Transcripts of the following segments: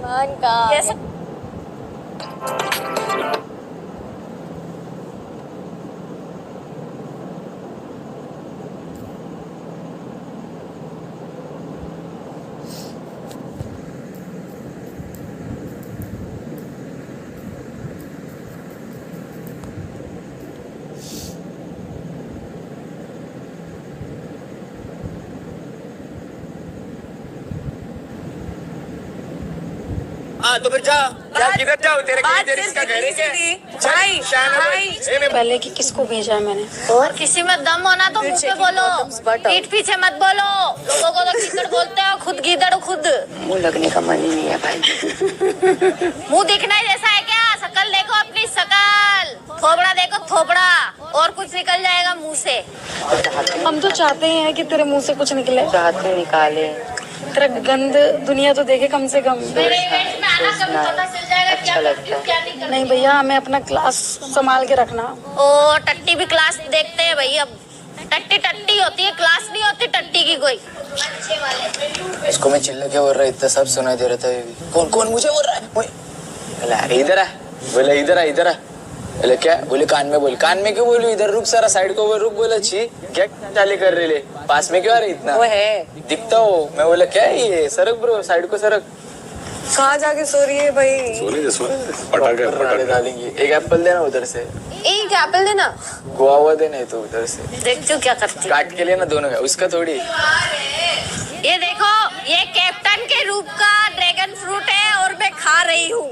कैसे हाँ तो फिर जा किधर जाओ तेरे इसका घर है क्या? पहले कि किसको भेजा है मैंने और किसी में दम होना तो मुंह पे बोलो, पीठ पीछे मत बोलो। लोगों को तो गीदड़ बोलते हो, खुद गीदड़ खुद। मुंह लगने का मन ही नहीं है भाई। मुंह दिखना ही जैसा है क्या? शकल देखो अपनी शकल, थोबड़ा देखो थोबड़ा, और कुछ निकल जाएगा मुंह से। हम तो चाहते ही हैं कि तेरे मुंह से कुछ निकले, चाहते निकाले, तेरा गंद दुनिया तो देखे कम से कम। मेरे इवेंट में आना, कभी पता चल जाएगा क्या करती हूँ क्या नहीं करती। नहीं भैया, हमें अपना क्लास संभाल के रखना। ओ टट्टी भी क्लास देखते हैं भैया, टट्टी टट्टी होती है, क्लास नहीं होती टट्टी की कोई। इसको मैं चिल्ला के बोल रहा, इतना सब सुनाई दे रहा था। कौन कौन मुझे बोल रहा है? इधर आ, बोले इधर आ, इधर आ। बोले क्या? बोले कान में बोल। कान में क्यों बोलू? इधर रुक, सारा साइड को रुक। बोला छी क्या चाले कर रहे ले, पास में क्यों आ रही इतना? वो है दिखता हो। मैं बोला क्या है ये? सरक ब्रो, साइड को सरक। कहाँ जाके सो रही है भाई? पटाखे डालेंगे। एक एप्पल देना उधर से, एक एप्पल देना, गोवा हुआ देना तो उधर से। देखती हूँ क्या करती। काट के लेना दोनों का, उसका थोड़ी। ये देखो, ये कैप्टन के रूप का ड्रैगन फ्रूट है और मैं खा रही हूँ।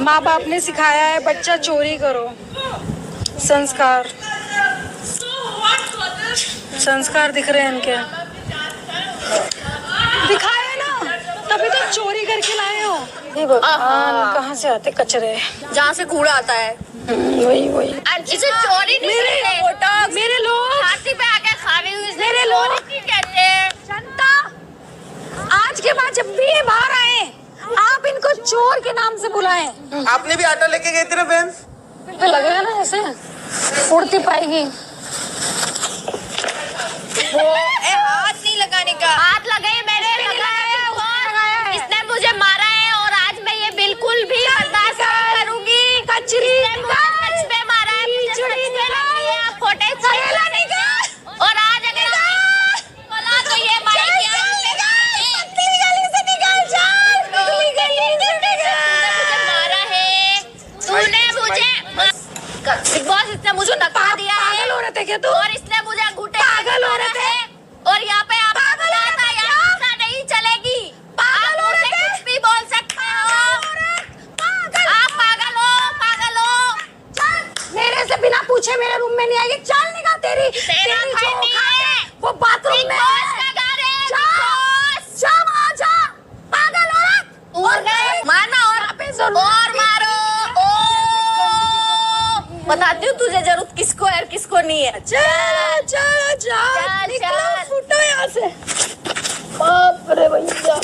माँ बाप ने सिखाया है बच्चा चोरी करो, संस्कार संस्कार दिख रहे हैं इनके, दिखाए ना, तभी तो चोरी करके लाए हो। ये भगवान, कहाँ से आते कचरे? जहाँ से कूड़ा आता है। वही वही। इसे चोरी नहीं कहते, मेरे लोग छाती पे आके खा रही हूँ, मेरे लोग नहीं कहते। जनता, आज के बाद जब भी ये बाहर आए, आप इनको चोर के नाम से बुलाएं। आपने भी आटा लेके गए थे ना बहन? तो लग रहा है ना ऐसे फुर्ती पाएगी। हाथ नहीं लगाने का। हाथ लगाए मैंने, लगाया। इसने मुझे मारा है और आज मैं ये बिल्कुल भी बर्दाश्त नहीं करूंगी। कचरी सच में मारा है, खोटे और आज अगर बोला तो ये मारेगी। मारा है तूने मुझे, बिग बॉस इसने मुझे धक्का दिया है। पागल हो रहे थे क्या तू? और इसने मुझे अंगूठे पागल हो रहे थे। और यहाँ पे आप ऐसा नहीं चलेगी। पागल हो रहे थे, कुछ भी बोल सकते हो। आप पागल हो। मेरे से बिना पूछे मेरे रूम में नहीं आएगी। चल निकाल तेरी तेरा घर नहीं है, वो बाथरूम में है। जा पागल औरत। मारना और मारो। बताती हूँ तुझे जरूरत किसको है और किसको नहीं है। चल फुटो यहाँ से। बाप रे भैया,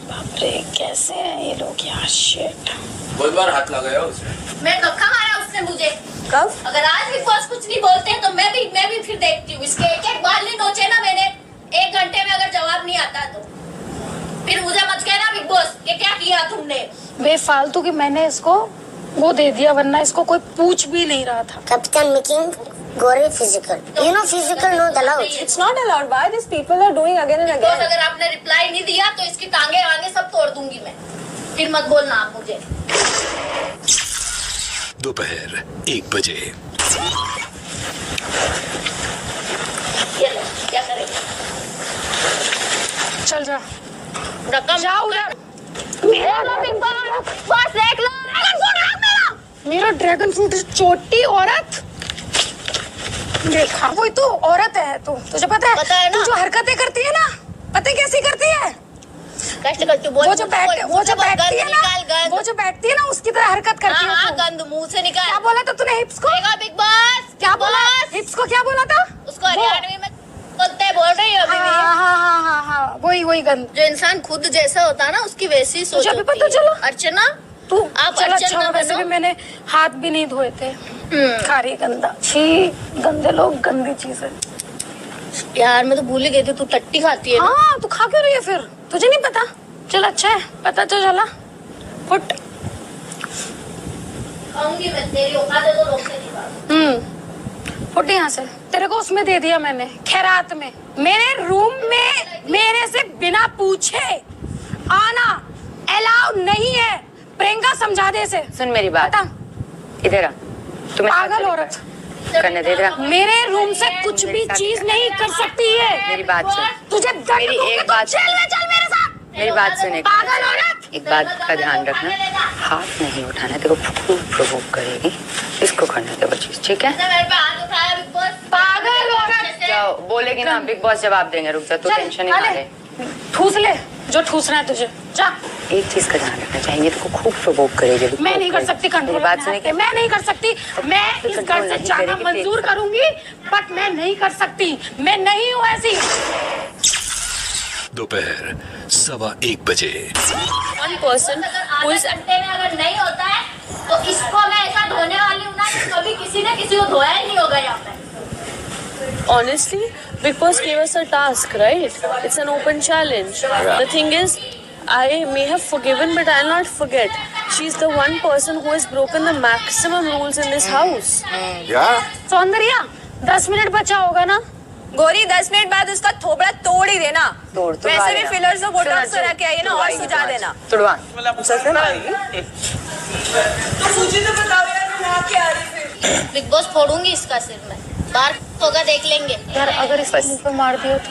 बाप रे, कैसे हैं ये लोग यार। शिट, बहुत बार हाथ लगाया उसने। मैं धक्का मारा उसने मुझे। कब? अगर आज बिग बॉस कुछ नहीं बोलते हैं तो मैं भी फिर देखती हूँ। इसके एक बाल नहीं नोचे ना मैंने 1 घंटे में, अगर जवाब नहीं आता तो फिर मुझे मत कहना बिग बॉस ये क्या किया तुमने। बेफालतू की मैंने इसको वो दे दिया, वरना इसको कोई पूछ भी नहीं रहा था। Captain making Gore physical. You know physical not allowed. It's not allowed. Why these people are doing again and big again? Boss अगर आपने रिप्लाई नहीं दिया तो इसकी टांगे वांगे सब तोड़ दूंगी मैं। फिर मत बोलना आप मुझे। दोपहर 1 बजे। ये लो, क्या करेंगे? चल जा, रकम जा उधर। बस देख लो, मेरा ड्रैगन फ्रूट चोटी औरत। देखा, वही तो औरत है तू, तुझे पता है ना? तू जो हरकतें करती है ना, पता है कैसी करती है? कष्ट करती वो जो बैठती है ना, उसकी तरह हरकत करती है तू। गंद मुंह से निकाल। क्या बोला था तूने हिप्स को? बिग बॉस क्या बोला? हिप्स को क्या बोला था? उसको हरियाणवी में कुत्ते बोल रही हो अभी भी। हाँ, वही गंद। जो इंसान खुद जैसा होता है ना, उसकी वैसी सोच तुझे अभी होती पता है। चला? अर्चना तू आप चल, अर्चना अच्छा, वैसे बनो। भी मैंने हाथ भी नहीं धोए थे। खा रही गंदा, छी, गंदे लोग, गंदी चीजें। यार मैं तो भूल ही गई थी, तू टट्टी खाती है ना? हाँ, तू खा क्यों रही है फिर? तुझे नहीं पता? चल अच्छा है, पता तो चला। फुट। खाऊंगी मैं, तेरी औकात है तो रोक के नहीं पाऊंगी। फुट यहाँ से। तेरे को उसमें दे दिया मैंने, खैरात में। मेरे रूम में मेरे से बिना पूछे आना अलाउ नहीं है। प्रियंका समझा दे इसे। सुन मेरी बात, इधर आ। तुम्हें पागल औरत करने दे रहा। मेरे रूम से कुछ भी चीज नहीं कर सकती है। मेरी बात सुन। तुझे मेरी एक बात, जेल में चल मेरे साथ। मेरी बात सुन। पागल औरत। एक बात का ध्यान रखना, हाथ नहीं उठाना, तेरे को खूब प्रोवोक करेगी। इसको करने दे वो चीज, ठीक है? मेरे पे हाथ उठाया बिग बॉस। पागल औरत। जाओ, बोलेगी ना बिग बॉस जवाब देंगे। रुक जा, तू टेंशन नहीं ले। ठूस ले जो ठूसना है तुझे। जा। एक चीज का ध्यान रखना चाहिए, तेरे को खूब प्रोवोक करेगी। मैं नहीं कर सकती कंट्रोल। बात सुने, मैं नहीं कर सकती। मैं इस घर से जाना मंजूर करूंगी, बट मैं नहीं कर सकती। मैं नहीं हूँ ऐसी। दोपहर 1:15 बजे। वन पर्सन आधे घंटे में अगर नहीं होता है तो इसको मैं ऐसा धोने वाली हूँ ना कि कभी किसी ने किसी को धोया ही नहीं होगा यहाँ पे। Honestly, Big Boss gave us a task, right? It's an open challenge. The thing is, I may have forgiven, but I'll not forget. She's the one person who has broken the maximum rules in this house. Soundarya 10 minute बचा होगा ना? Gauri 10 minute बाद उसका थोबड़ा तोड़ ही देना। तोड़ वैसे भी फिलर्स और बोटॉक्स करा के आई ना, और सुझा देना। तुड़वा। बिग बॉस फोड़ूंगी इसका सिर में। बाहर होगा देख लेंगे। यार अगर इसको मुंह पे मार दिया तो?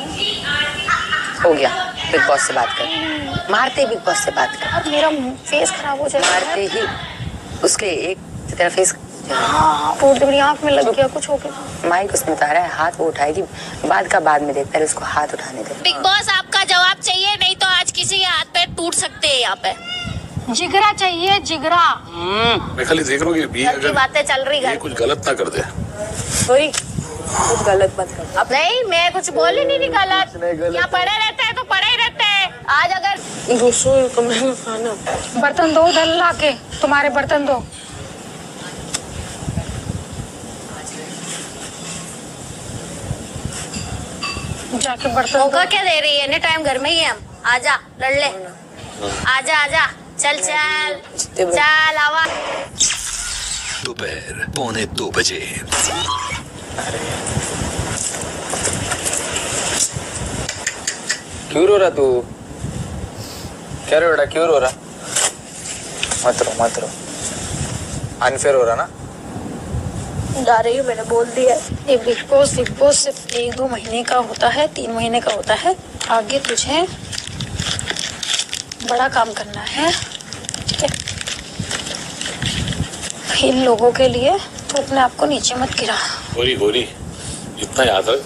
हो गया, बिग बॉस से बात कर। मारते ही बिग बॉस से बात कर। अब मेरा फेस खराब हो जाएगा। मारते ही उसके एक तेरा फेस। हाँ, फूट मेरी आँख में लग गया, कुछ हो गया। माइक उसने बता रहा है, हाथ वो उठाएगी, बाद का बाद में देखता है, उसको हाथ उठाने दे। बिग बॉस आपका जवाब चाहिए, नहीं तो आज किसी के हाथ पैर टूट सकते हैं यहाँ पे। जिगरा चाहिए, जिगरा। मैं खाली देख रहा हूँ कि घर की बातें चल रही ये घर। कुछ गलत ना कर दे। गौरी कुछ गलत मत कर। अब नहीं, मैं कुछ बोल ही नहीं गलत। यहाँ पड़े रहते हैं तो पड़े ही रहते हैं। आज अगर दूसरों कमरे में खाना। बर्तन दो उधर ला के, तुम्हारे बर्तन दो। जाके बर्तन मौका क्या दे रही है? एनी टाइम घर में ही है हम। आजा लड़ ले। आजा आजा, चल चल चल आवा। दोपहर 1:45 बजे। क्यों रो रहा तू? क्या रो रहा, क्यों रो रहा? मत रो मत रो। अनफेयर हो रहा ना? जा रही हूँ, मैंने बोल दिया। ये बिग बॉस सिर्फ 1-2 महीने का होता है, 3 महीने का होता है। आगे तुझे बड़ा काम करना है, ठीक है? इन लोगों के लिए तो अपने आप को नीचे मत गिरा। गोरी इतना याद रख,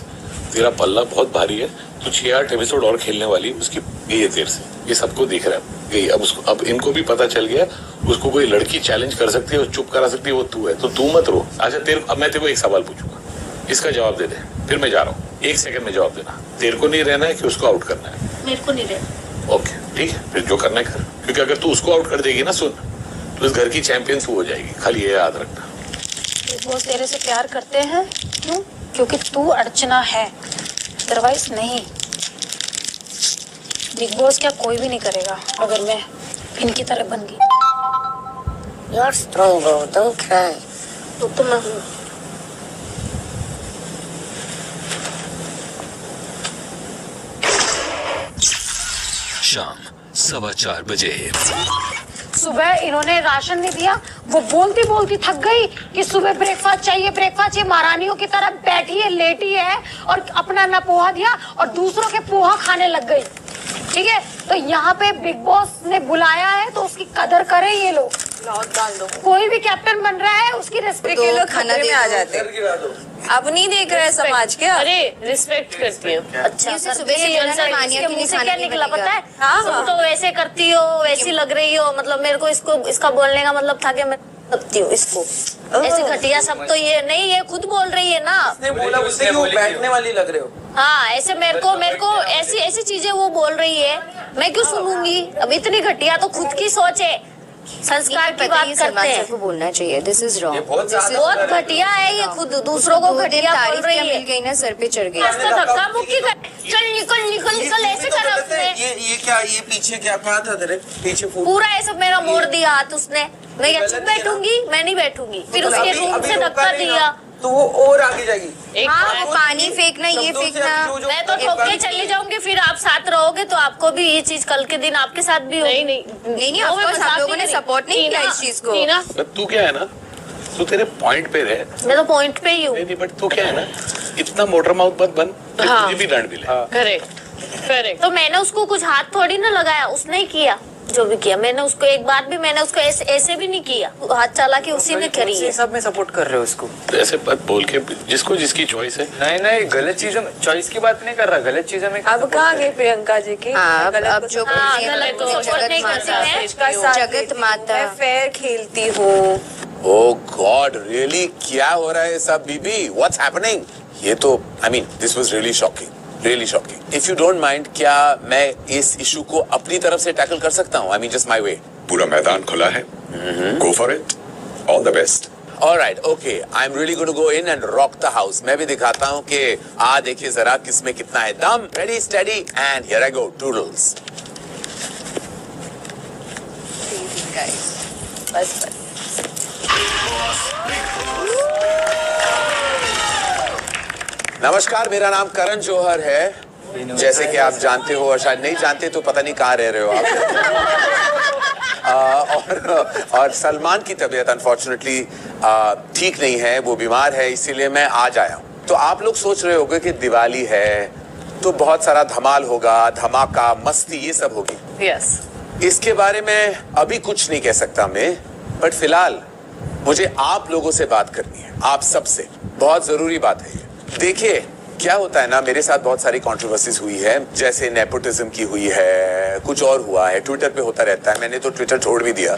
तेरा पल्ला बहुत भारी है। तू 6-8 एपिसोड और खेलने वाली, उसकी गई है देर से, ये सबको दिख रहा है। गई अब इनको भी पता चल गया, उसको कोई लड़की चैलेंज कर सकती है और चुप करा सकती है, वो तू है। तो तू मत रो। अच्छा अब मैं तेरे को एक सवाल पूछूंगा, इसका जवाब दे दे, फिर मैं जा रहा हूँ। 1 सेकंड में जवाब देना। तेरे को नहीं रहना है कि उसको आउट करना है? मेरे को नहीं रहना। ओके ठीक है, फिर जो करना है कर। क्योंकि अगर तू उसको आउट कर देगी ना, सुन, तो इस घर की चैंपियन तू हो जाएगी। खाली ये याद रखना। बिग बॉस तेरे से प्यार करते हैं, क्यों? क्योंकि तू अर्चना है, अदरवाइज नहीं। बिग बॉस क्या कोई भी नहीं करेगा अगर मैं इनकी तरह बन गई। You're strong, bro. Don't cry. तो मैं हूँ। शाम 4:15 बजे। सुबह इन्होंने राशन नहीं दिया, वो बोलती बोलती थक गई कि सुबह ब्रेकफास्ट चाहिए, ब्रेकफास्ट चाहिए। महारानियों की तरह बैठी है, लेटी है और अपना ना पोहा दिया और दूसरों के पोहा खाने लग गई, ठीक है? तो यहाँ पे बिग बॉस ने बुलाया है तो उसकी कदर करे ये लोग। डाल दो। कोई भी कैप्टन बन रहा है उसकी रिस्पेक्ट। ये लोग खाना में आ जाते हैं। अब नहीं देख रहे समाज के। अरे रिस्पेक्ट करती हूँ। अच्छा सुबह से इसके मुंह से क्या निकला पता है? हाँ, तुम तो वैसे करती हो, वैसी लग रही हो। मतलब मेरे को इसका बोलने का मतलब था कि मैं लगती हूँ इसको। ऐसी घटिया सब तो ये नहीं, ये खुद बोल रही है ना। उसने बोला उससे कि वो बैठने वाली लग रहे हो। हाँ, ऐसे मेरे को ऐसी चीजें वो बोल रही है, मैं क्यों सुनूंगी? अब इतनी घटिया तो खुद की सोच है। संस्कार की बात करते हैं। को बोलना चाहिए दिस इज रॉन्ग। बहुत घटिया है ये, खुद दूसरों को घटिया बोल रही है। मिल गई ना, सर पे चढ़ गई। धक्का मुक्की कर, चल निकल निकल निकल, ऐसे करा उसने। ये क्या, ये पीछे क्या, कहाँ था तेरे पीछे फूट? पूरा ऐसा मेरा मोड़ दिया हाथ उसने। मैं क्या चुप बैठूंगी? मैं नहीं बैठूंगी। फिर उसके रूम से धक्का दिया तो वो और आगे जाएगी। हाँ, वो पानी फेंकना, ये फेंकना। मैं तो ठोक के चली जाऊंगी, फिर आप साथ रहोगे तो आपको भी ये चीज कल के दिन आपके साथ भी होगी। नहीं, आप लोगों ने सपोर्ट नहीं किया इस चीज को। तू क्या है ना, तू तेरे पॉइंट पे रहे। मैं तो पॉइंट पे ही हूँ। नहीं बट तू क्या है ना, इतना मोटर माउथ मत बन, तुझे भी दंड मिले। करेक्ट। तो मैंने उसको कुछ हाथ थोड़ी ना लगाया, उसने ही किया जो भी किया। मैंने उसको एक बात भी, मैंने उसको ऐसे भी नहीं किया, हाथ चला के उसी ने करी है। सब में सपोर्ट कर रहे हो उसको। ऐसे मत बोल के, जिसको जिसकी चॉइस है। नहीं गलत चीजों में, चॉइस की बात नहीं कर रहा, गलत चीजों में। अब कहाँ गए प्रियंका जी की? अब जो गलत को सपोर्ट नहीं करते हैं। जगत माता मैं फेयर खेलती हूँ। Oh God, really? क्या हो रहा है सब बीबी? What's happening? ये तो, I mean, this was really shocking. Really shocking. If you don't mind, क्या मैं इस इशू को अपनी तरफ से टैकल कर सकता हूँ? I mean, just my way. पूरा मैदान खुला है। Go for it. All the best. All right, okay. I'm really going to go in and rock the house. मैं भी दिखाता हूँ कि देखिए जरा किसमें कितना है दम. Ready, steady, and here I go. Toodles. बस नमस्कार, मेरा नाम करण जौहर है। जैसे कि आप जानते हो, और शायद नहीं जानते तो पता नहीं कहाँ रह रहे हो आप। और सलमान की तबीयत अनफॉर्चुनेटली ठीक नहीं है, वो बीमार है, इसीलिए मैं आज आया हूँ। तो आप लोग सोच रहे होंगे कि दिवाली है तो बहुत सारा धमाल होगा, धमाका, मस्ती, ये सब होगी। यस। इसके बारे में अभी कुछ नहीं कह सकता मैं, बट फिलहाल मुझे आप लोगों से बात करनी है, आप सबसे। बहुत जरूरी बात है ये। देखिए क्या होता है ना, मेरे साथ बहुत सारी कंट्रोवर्सीज हुई है, जैसे नेपोटिज्म की हुई है, कुछ और हुआ है, ट्विटर पे होता रहता है। मैंने तो ट्विटर छोड़ भी दिया।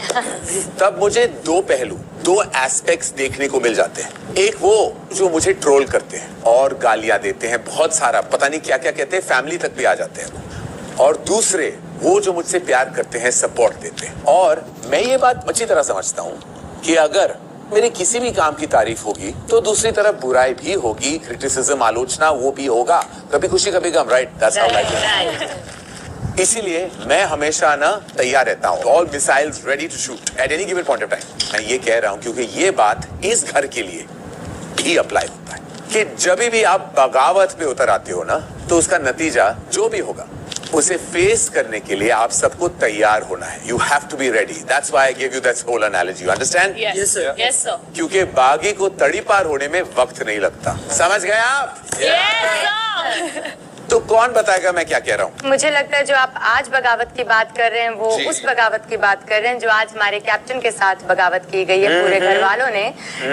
तब मुझे दो पहलू, दो एस्पेक्ट्स देखने को मिल जाते हैं। एक वो जो मुझे ट्रोल करते हैं और गालियां देते हैं, बहुत सारा पता नहीं क्या क्या कहते हैं, फैमिली तक भी आ जाते हैं। और दूसरे वो जो मुझसे प्यार करते हैं, सपोर्ट देते हैं। और मैं ये बात अच्छी तरह समझता हूँ कि अगर मेरे किसी भी काम की तारीफ होगी तो दूसरी तरफ बुराई भी होगी, क्रिटिसिज्म, आलोचना, वो भी होगा। कभी खुशी कभी गम, right? That's how life is. इसीलिए मैं हमेशा ना तैयार रहता हूँ, all missiles ready to shoot at any given point of time. मैं ये कह रहा हूँ क्योंकि ये बात इस घर के लिए भी अप्लाई होता है कि जब भी आप बगावत पे उतर आते हो ना, तो उसका नतीजा जो भी होगा उसे फेस करने के लिए आप सबको तैयार होना है। You have to be ready. That's why I gave you that whole analogy. You understand? Yes sir. Yes sir. क्योंकि बागी को तड़ी पार होने में वक्त नहीं लगता। समझ गए आप? Yes sir. तो कौन बताएगा मैं क्या कह रहा हूँ? मुझे लगता है जो आप आज बगावत की बात कर रहे हैं वो उस बगावत की बात कर रहे हैं जो आज हमारे कैप्टन के साथ बगावत की गई है। पूरे घर वालों ने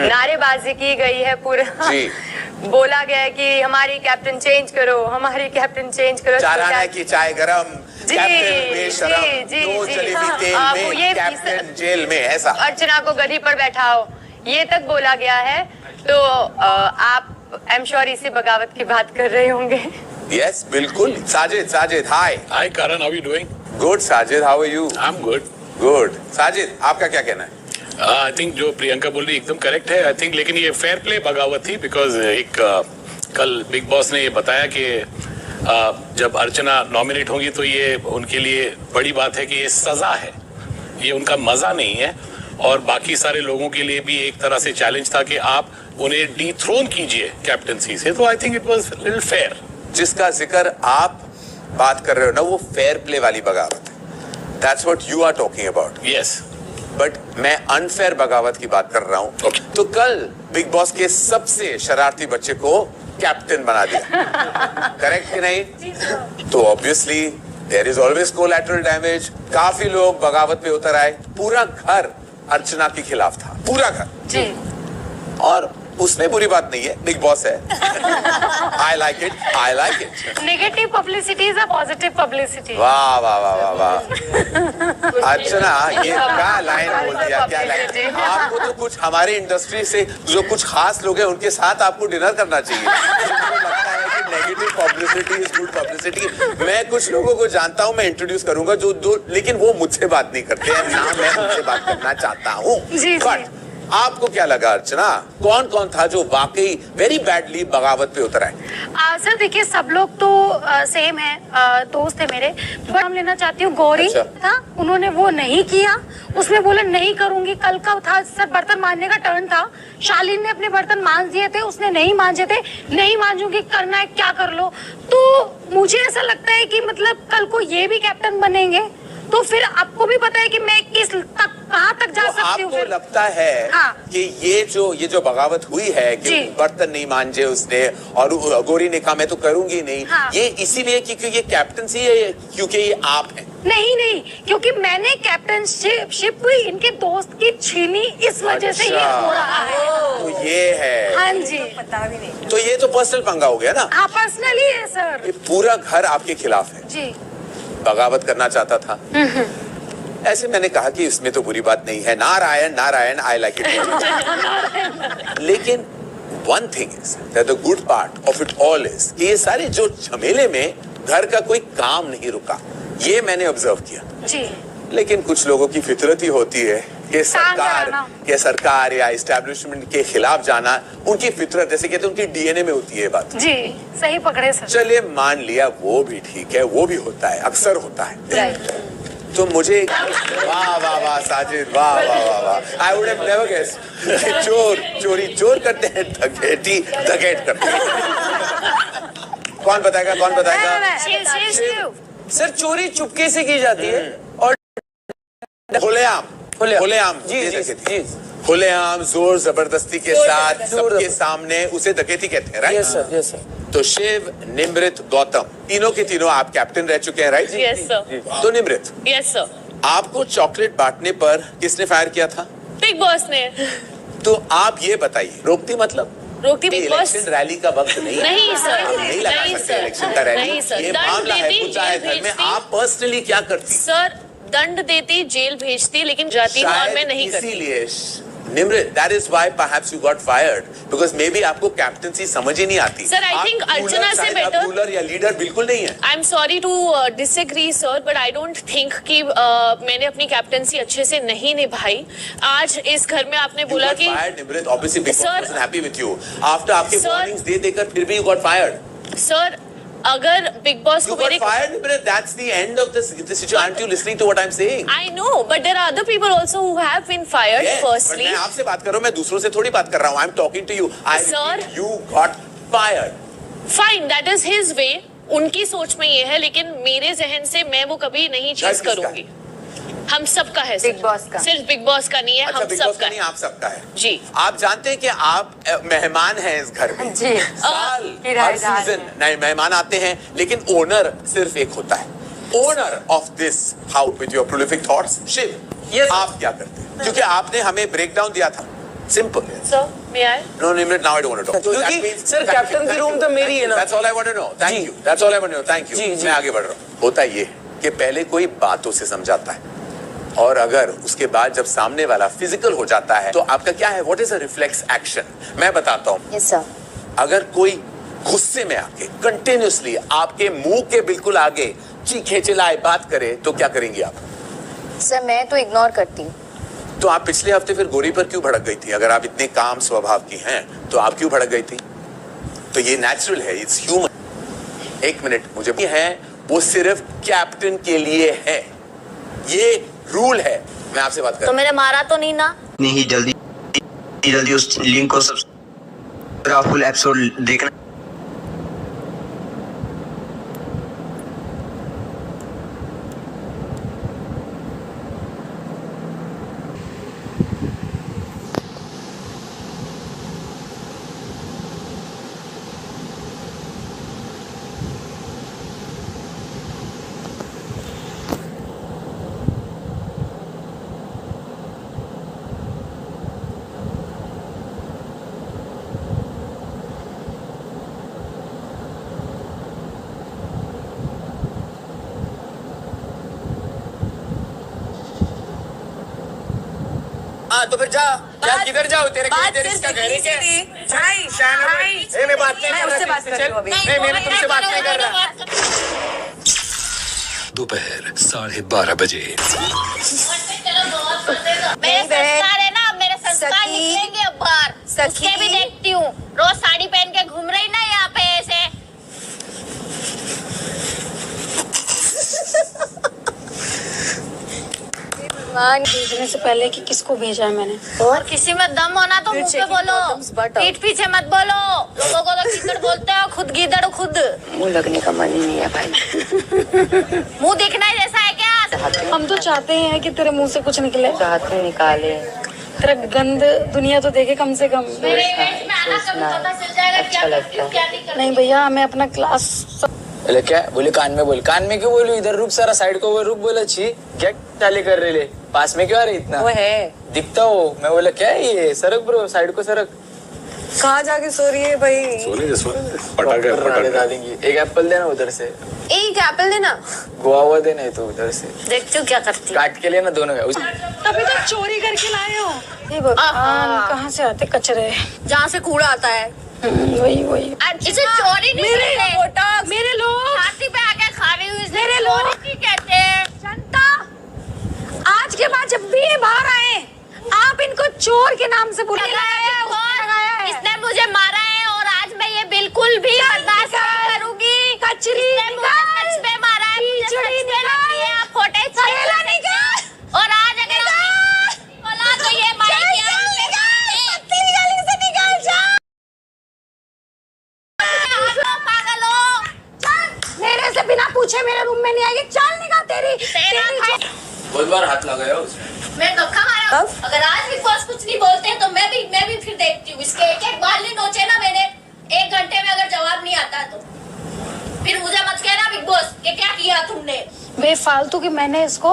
नारेबाजी की गई है, पूरा बोला गया है कि हमारी कैप्टन चेंज करो, हमारी कैप्टन चेंज करो। चाराना की चाय गरम, कैप्टन बेशरम, दो जलेबी तेल में, कैप्टन जेल में, ऐसा। अर्चना को गधी पर बैठाओ, ये तक बोला गया है। तो आप आई एम श्योर इसी बगावत की बात कर रहे होंगे। Yes, बिल्कुल। Sajid, hi. Hi Karan, how are you doing? Good, Sajid, how are you? I'm good. Good. Sajid, आपका क्या कहना है? आई थिंक जो प्रियंका बोल रही एकदम करेक्ट है। आई थिंक लेकिन ये फेयर प्ले बगावत थी, बिकॉज एक कल बिग बॉस ने ये बताया कि जब अर्चना नॉमिनेट होंगी तो ये उनके लिए बड़ी बात है कि ये सजा है, ये उनका मजा नहीं है। और बाकी सारे लोगों के लिए भी एक तरह से चैलेंज था कि आप उन्हें डिथ्रोन कीजिए कैप्टनसी से। तो I think it was little fair. जिसका जिक्र आप बात कर रहे हो ना, वो फेयर प्ले वाली बगावत है। That's what you are talking about. Yes. But मैं अनफेयर बगावत की बात कर रहा हूँ। Okay. तो कल बिग बॉस के सबसे शरारती बच्चे को कैप्टन बना दिया। करेक्ट कि नहीं? तो obviously there is always collateral damage. काफी लोग बगावत पे उतर आए, पूरा घर अर्चना के खिलाफ था, पूरा घर जी। और उसमें बुरी बात नहीं है, बिग बॉस है। I like it. Negative publicity is a positive publicity. वाह वाह वाह वाह वाह। अर्चना ये क्या लाइन बोल दिया, क्या लाइन? आपको तो कुछ हमारी इंडस्ट्री से जो कुछ खास लोग हैं उनके साथ आपको डिनर करना चाहिए। मुझे लगता है कि negative publicity is good publicity. मैं कुछ लोगों को जानता हूँ, मैं इंट्रोड्यूस करूंगा जो लेकिन वो मुझसे बात नहीं करते हैं, ना मैं उनसे बात करना चाहता हूँ। बट आपको क्या लगा अर्चना, कौन कौन था जो वाकई वेरी बैडली बगावत पे उतर आए? सर देखिए, सब लोग तो सेम है, दोस्त है मेरे। नाम लेना चाहती हूँ, गौरी था, उन्होंने वो नहीं किया, उसमें बोले नहीं करूंगी। कल का था सर, बर्तन मांजने का टर्न था, शालीन ने अपने बर्तन मांज दिए थे, उसने नहीं मांजे थे, नहीं मांजूंगी, करना है क्या कर लो। तो मुझे ऐसा लगता है कि मतलब कल को ये भी कैप्टन बनेंगे, तो फिर आपको भी पता है कि मैं किस तक कहाँ तक जा सकती हूँ। आपको लगता है कि ये जो बगावत हुई है कि बर्तन नहीं मांजे उसने और गौरी ने कहा मैं तो करूंगी नहीं, ये इसीलिए क्योंकि ये कैप्टनसी है, क्योंकि ये आप हैं? नहीं, क्योंकि मैंने कैप्टनशिप इनके दोस्त की छीनी, इस वजह से ये हो रहा है। तो ये है। हाँ जी, पता भी नहीं। तो ये तो पर्सनल पंगा हो गया ना? हाँ, पर्सनली है सर। ये पूरा घर आपके खिलाफ है जी। बगावत करना चाहता था। ऐसे मैंने कहा कि इसमें तो बुरी बात नहीं है, Narayan Narayan, I like it. लेकिन one thing is that the good part of it all is कि ये सारे जो झमेले में घर का कोई काम नहीं रुका, ये मैंने ऑब्जर्व किया जी। लेकिन कुछ लोगों की फितरत ही होती है कि सरकार या एस्टैब्लिशमेंट के खिलाफ जाना उनकी फितरत, जैसे कहते हैं उनकी डीएनए में होती है बात। जी, सही पकड़े सर। चलिए मान लिया वो भी ठीक है, वो भी होता है, अक्सर होता है। तो मुझे वाह वाह वाह साजिद, वाह वाह वाह वाह, I would have never guessed. चोर करते हैं, डकैत करते हैं। कौन बताएगा, कौन बताएगा? सर चोरी चुपके से की जाती है और खुलेआम खुलेआम जोर जबरदस्ती के साथ सबके सामने, उसे डकैती कहते हैं, right? Yes sir, yes sir. तो शिव, निमृत, गौतम, तीनों के तीनों आप कैप्टन रह चुके हैं, राइट? Yes sir. तो निमृत, यस सर। आपको चॉकलेट बांटने पर किसने फायर किया था? बिग बॉस ने। तो आप ये बताइए, रोकती मतलब रोकती बिग बॉस? इलेक्शन रैली का वक्त नहीं है। नहीं सर, हम नहीं लगा सकते इलेक्शन का रैली। ये मामला है, पूछा है घर में, आप पर्सनली क्या करती? सर दंड देती, जेल भेजती, लेकिन जाती हूँ और मैं नहीं करती। इसीलिए Nimrit, that is why perhaps you got fired because maybe आपको कैप्टनसी समझ ही नहीं आती। सर आई थिंक अर्चना से बेटर रूलर या लीडर बिल्कुल नहीं है। I am sorry to disagree sir, but I don't think कि मैंने अपनी कैप्टनसी अच्छे से नहीं निभाई। आज इस घर में आपने बोला कि Nimrit, obviously Big Boss wasn't happy with you after आपके warnings दे देकर फिर भी you got fired। सर अगर बिग बॉस को मेरे fired, that's the end of this situation. Aren't you listening to what I'm saying? I know, but there are other people also who have been fired. Yes, firstly, मैं आपसे बात कर रहा हूँ, मैं दूसरों से थोड़ी बात कर रहा हूँ। I'm talking to you. Sir, you got fired. Fine, that is his way. उनकी सोच में ये है, लेकिन मेरे जहन से मैं वो कभी नहीं चीज करूंगी। हम सबका है, बिग बॉस का, सिर्फ बिग बॉस का नहीं है। अच्छा, हम सबका नहीं, आप सबका है जी। आप जानते हैं कि आप मेहमान हैं इस घर में जी। साल हर सीजन नए मेहमान आते हैं, लेकिन ओनर सिर्फ एक होता है। Owner of this house with your prolific thoughts, Shiv, आप क्या करते हैं? क्योंकि आपने हमें ब्रेक डाउन दिया था, simple. Sir may I? No Nimrit, now I don't want to talk. क्योंकि सर कैप्टन की रूम तो मेरी है ना। That's all I want to know. Thank you, that's all I want to know. Thank you. मैं आगे बढ़ रहा हूँ। होता ये कि पहले कोई बातों से समझाता है, और अगर उसके बाद जब सामने वाला फिजिकल हो जाता है तो आपका क्या है? What is a reflex action? मैं बताता हूँ। Yes sir. अगर कोई गुस्से में आके कंटिन्यूअसली आपके मुंह के बिल्कुल आगे चीखे चिल्लाए बात करे तो क्या करेंगी आप? सर मैं तो इग्नोर करती हूँ। तो आप पिछले हफ्ते फिर गौरी पर क्यों भड़क गई थी? अगर आप इतने काम स्वभाव की हैं तो आप क्यों भड़क गई थी? तो ये नेचुरल है, इट्स ह्यूमन। एक मिनट, मुझे है वो सिर्फ कैप्टन के लिए है, ये रूल है। मैं आपसे बात कर तो मेरे मारा तो नहीं ना? नहीं, जल्दी उस लिंक को सब्सक्राइब, फुल एपिसोड देखना। हाँ तो फिर जा, किधर जाओ? तेरे इसका घर है क्या? मैं बात नहीं मैं उससे बात कर रही हूँ अभी। नहीं, मैं तुमसे बात नहीं कर रहा। दोपहर 12:30 बजे। मेरे संस्कार है ना, मेरे संस्कार निकलेंगे अब बाहर। उसके भी देखती हूँ, रोज साड़ी पहन के घूम रही ना यहाँ पे ऐसे। भेजने से पहले कि किसको भेजा है मैंने। और किसी में दम होना तो मुंह पे बोलो, पीठ पीछे मत बोलो। लोगों को तो गीदड़ बोलते हो, खुद गीदड़ खुद। मुंह लगने का मन ही नहीं है भाई। मुंह दिखना ही जैसा है क्या? हम तो चाहते हैं कि तेरे मुंह से कुछ निकले। चाहते निकाले तेरा गंद दुनिया तो देखे कम से कम। मेरे इमेज में आना कभी पता चल जाएगा क्या करती हूँ क्या नहीं करती। नहीं भैया, हमें अपना क्लास। बोले क्या बोले कान में बोल, कान में क्यों बोलू? इधर रुक सारा, साइड को वो रुक। बोला छी क्या चाली कर रहे ले, पास में क्यों आ रही इतना? वो है दिखता हो। मैं बोला क्या है ये, सरक ब्रो, साइड को सरक। कहाँ जाके सो रही है भाई? सोने दे पटाखे देंगी। एक एप्पल देना उधर से, एक एप्पल देना। गोवा हुआ देना है तो उधर से। देखती हूँ क्या करती। काट के लेना दोनों का। तभी तो चोरी करके लाए हो। ये भगवान, कहाँ से आते कचरे? जहाँ से कूड़ा आता है। वही इसे चोरी नहीं कहते। मेरे लोग छाती पे आके खा रही हूँ, मेरे लोग नहीं कहते। जनता, आज के बाद जब भी ये बाहर आए, आप इनको चोर के नाम से बुलाया है। इसने मुझे मारा है और आज मैं ये बिल्कुल भी बर्दाश्त नहीं करूंगी। कचरी सच में मारा है, आप खोटे और आज अगर बोला तो ये पागल हो। मेरे से बिना पूछे मेरे रूम में नहीं आएगी। चल निकाल तेरी। बहुत बार हाथ लगाया उसने। मैं धक्का मारा। अगर आज बिग बॉस कुछ नहीं बोलते हैं तो मैं भी फिर देखती हूँ। इसके एक बाल नहीं नोचे ना मैंने 1 घंटे में, अगर जवाब नहीं आता तो फिर मुझे मत कहना बिग बॉस कि क्या किया तुमने। बेफालतू कि मैंने इसको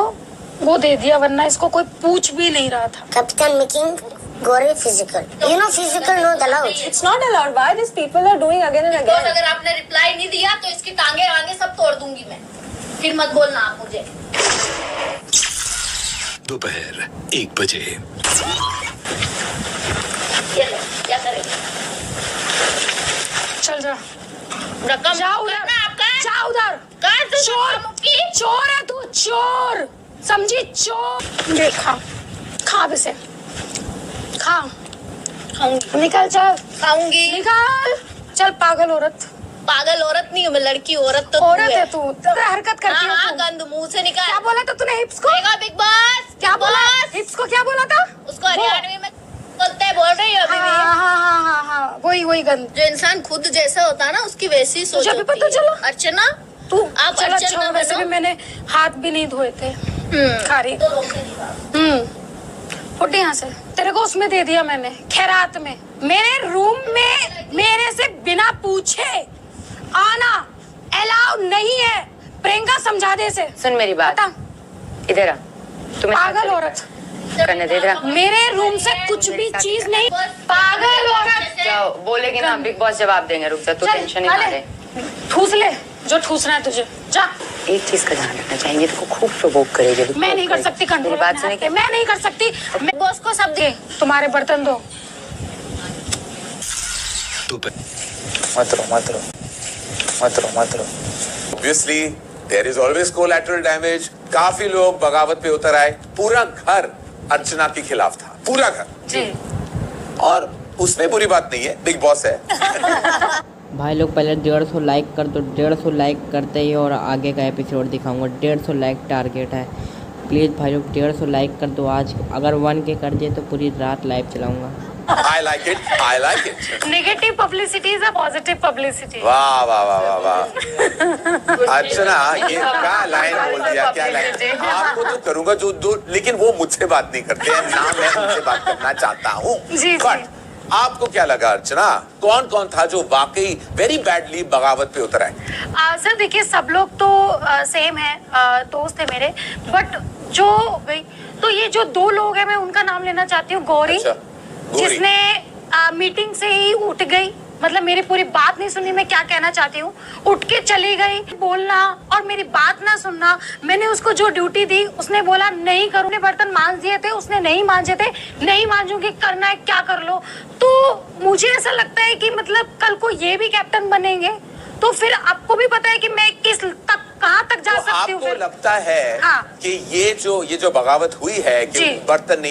वो दे दिया, वरना इसको कोई पूछ भी नहीं रहा था। Captain making Gauri physical. You know physical not allowed. It's not allowed. Why these people are doing again and big boss again? अगर आपने रिप्लाई नहीं दिया तो इसकी टांगे वांगे सब तोड़ दूंगी मैं। फिर मत बोलना आप मुझे। दोपहर 1 बजे। ये लो, क्या करेंगे? चल जा, रकम जा उधर, आपका जा उधर। चोर है तू, चोर समझी, चोर। देखा, खा इसे, खा। खाऊंगी। निकल, चल। खाऊंगी। निकाल, चल। पागल औरत। पागल औरत नहीं हूँ मैं, लड़की औरत तो औरत है तू। हरकत करती है तू। गंद मुंह से निकाल। क्या बोला था तूने हिप्स को? बिग बॉस क्या बोला? हिप्स को क्या बोला था? उसको हरियाणवी में बोलते बोल रही हो अभी भी। हाँ, वही गंद। जो इंसान खुद जैसा होता है ना, उसकी वैसी सोच होती है। पता चला? अर्चना तू आप चल, अर्चना अच्छा, वैसे भी मैंने हाथ भी नहीं धोए थे। खारी। उठ यहाँ से। तेरे को उसमें दे दिया मैंने, खैरात में। मेरे रूम में मेरे से बिना पूछे आना अलाउ नहीं है। प्रियंका समझा दे से। सुन मेरी बात, इधर आ। तुम्हें पागल औरत करने दे रहा। मेरे रूम से कुछ भी चीज नहीं। पागल औरत। जाओ, बोलेगी ना बिग बॉस जवाब देंगे। रुक जा, तू टेंशन नहीं ले। ठूस ले जो ठूसना है तुझे, जा। एक चीज का ध्यान रखना चाहिए, तो खूब प्रोवोक करेगी। मैं नहीं कर सकती कंट्रोल। बात सुनिए, मैं नहीं कर सकती। मैं बॉस को सब दे, तुम्हारे बर्तन दो। मत रो। Obviously, there is always collateral damage. काफी लोग बगावत पे उतर आए। पूरा घर अर्चना के खिलाफ था, पूरा घर जी। और उसमें बुरी बात नहीं है, बिग बॉस है। भाई लोग पहले 150 लाइक कर दो। 150 लाइक करते ही और आगे का एपिसोड दिखाऊंगा। 150 लाइक टारगेट है। प्लीज़ भाई लोग 150 लाइक कर दो आज। अगर 1K कर दिए तो पूरी रात लाइव चलाऊंगा। I like it. Negative publicity is a positive publicity. वाह। अर्चना, ये क्या लाइन बोल दिया, क्या लाइन? आपको तो करूंगा जो लेकिन वो मुझसे बात नहीं करते हैं ना, मैं उनसे बात करना चाहता हूँ। बट आपको क्या लगा अर्चना, कौन था जो वाकई वेरी बैडली बगावत पे उतर आए? सर देखिए, सब लोग तो सेम है, दोस्त है मेरे। बट जो तो ये जो 2 लोग हैं, मैं उनका नाम लेना चाहती हूँ। गौरी, अच्छा, जिसने मीटिंग से ही उठ गई मतलब मेरी पूरी बात नहीं सुनी। मैं क्या कहना चाहती हूँ, उठ के चली गई, बोलना और मेरी बात ना सुनना। मैंने उसको जो ड्यूटी दी उसने बोला नहीं करूँ, बर्तन मांज दिए थे उसने नहीं मांजे थे, नहीं मांजूंगी, करना है क्या कर लो। तो मुझे ऐसा लगता है कि मतलब कल को ये भी कैप्टन बनेंगे तो फिर आपको भी पता है कि मैं किस तक कहाँ तक जा सकती हूँ। आपको लगता है कि ये जो बगावत हुई है कि बर्तन नहीं